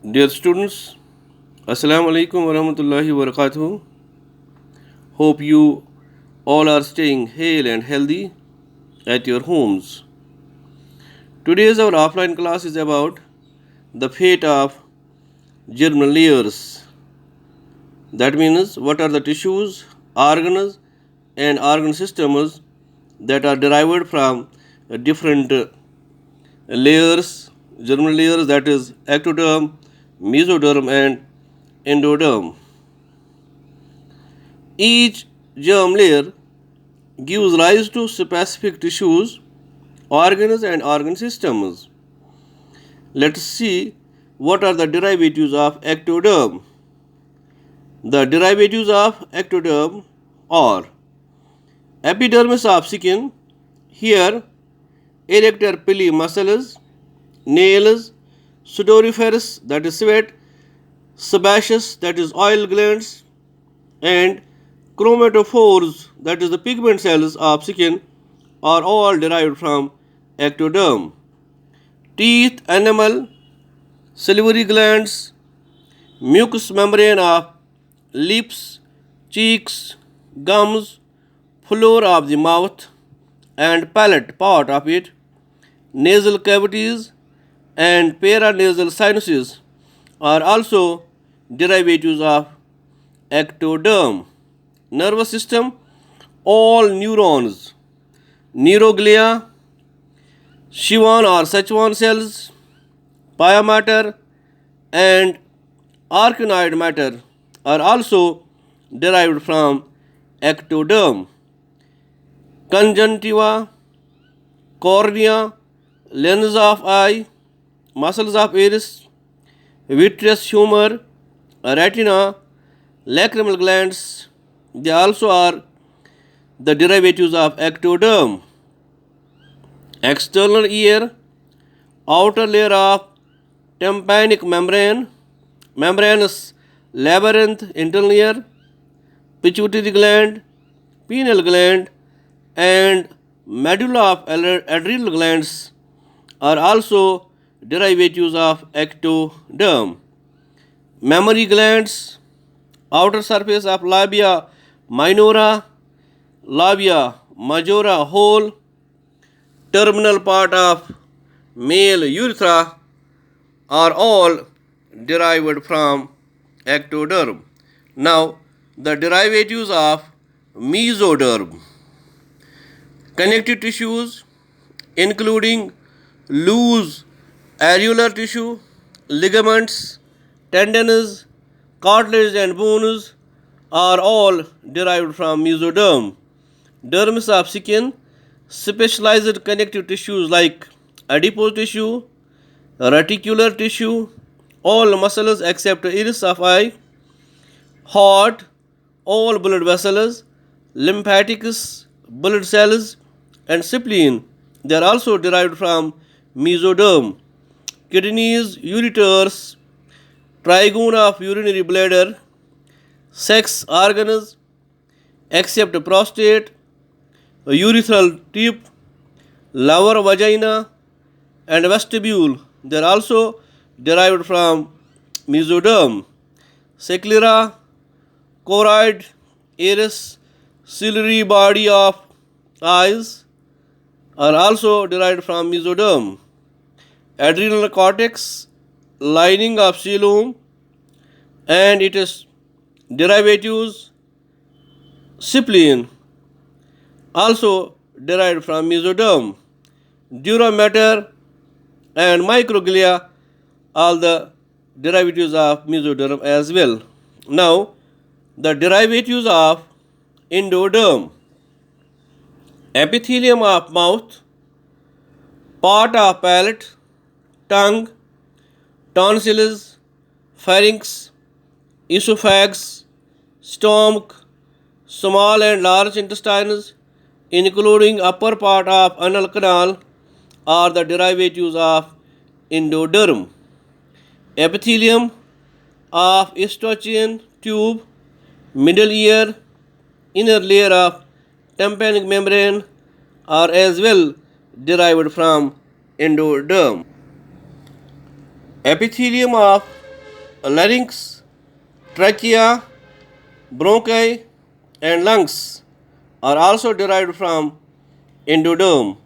Dear students, Assalamu alaikum wa rahmatullahi wa barakatuh. Hope you all are staying hale and healthy at your homes. Today's our offline class is about the fate of germinal layers. That means what are the tissues, organs, and organ systems that are derived from different layers, germinal layers, that is ectoderm, mesoderm, and endoderm. Each germ layer gives rise to specific tissues, organs, and organ systems. Let's see what are the derivatives of ectoderm. The derivatives of ectoderm are epidermis of skin, here erector pili muscles, nails, sudoriferous, that is sweat, sebaceous, that is oil glands, and chromatophores, that is the pigment cells of skin, are all derived from ectoderm. Teeth, enamel, salivary glands, mucous membrane of lips, cheeks, gums, floor of the mouth, and palate part of it, nasal cavities, and paranasal sinuses are also derivatives of ectoderm. Nervous system, all neurons, neuroglia, Schwann or Szechuan cells, pia matter, and arachnoid matter are also derived from ectoderm. Conjunctiva, cornea, lens of eye, muscles of iris, vitreous humor, retina, lacrimal glands, they also are the derivatives of ectoderm. External ear, outer layer of tympanic membrane, membranous labyrinth, internal ear, pituitary gland, pineal gland, and medulla of adrenal glands are also derivatives of ectoderm. Mammary glands, outer surface of labia minora, labia majora hole, terminal part of male urethra are all derived from ectoderm. Now, the derivatives of mesoderm. Connective tissues, including loose areolar tissue, ligaments, tendons, cartilage, and bones, are all derived from mesoderm. Dermis of skin, specialized connective tissues like adipose tissue, reticular tissue, all muscles except iris of eye, heart, all blood vessels, lymphatics, blood cells, and spleen. They are also derived from mesoderm. Kidneys, ureters, trigone of urinary bladder, sex organs except prostate, urethral tube, lower vagina, and vestibule. They are also derived from mesoderm. Sclera, choroid, iris, ciliary body of eyes are also derived from mesoderm. Adrenal cortex, lining of coelom, and its derivatives, spleen, also derived from mesoderm. Dura mater and microglia, all the derivatives of mesoderm as well. Now, the derivatives of endoderm. Epithelium of mouth, part of palate, tongue, tonsils, pharynx, esophagus, stomach, small and large intestines, including upper part of anal canal, are the derivatives of endoderm. Epithelium of Eustachian tube, middle ear, inner layer of tympanic membrane are as well derived from endoderm. Epithelium of larynx, trachea, bronchi, and lungs are also derived from endoderm.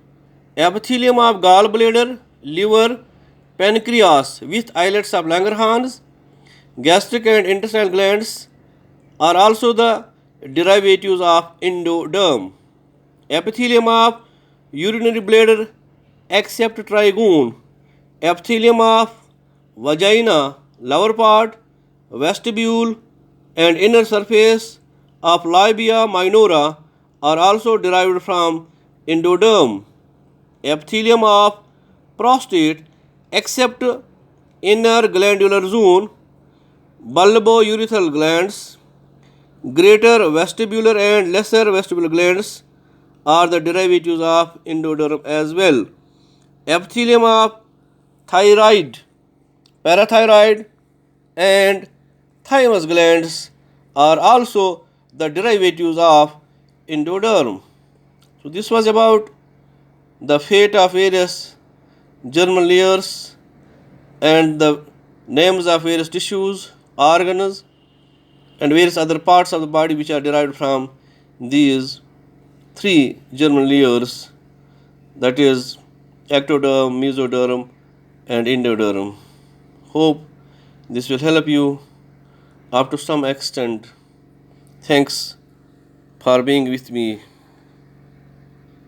Epithelium of gallbladder, liver, pancreas with islets of Langerhans, gastric and intestinal glands are also the derivatives of endoderm. Epithelium of urinary bladder except trigone, epithelium of vagina, lower part, vestibule, and inner surface of labia minora are also derived from endoderm. Epithelium of prostate except inner glandular zone, bulbourethral glands, greater vestibular and lesser vestibular glands are the derivatives of endoderm as well. Epithelium of thyroid, parathyroid, and thymus glands are also the derivatives of endoderm. So this was about the fate of various germinal layers and the names of various tissues, organs, and various other parts of the body which are derived from these three germinal layers, that is ectoderm, mesoderm, and endoderm. Hope this will help you up to some extent. Thanks for being with me.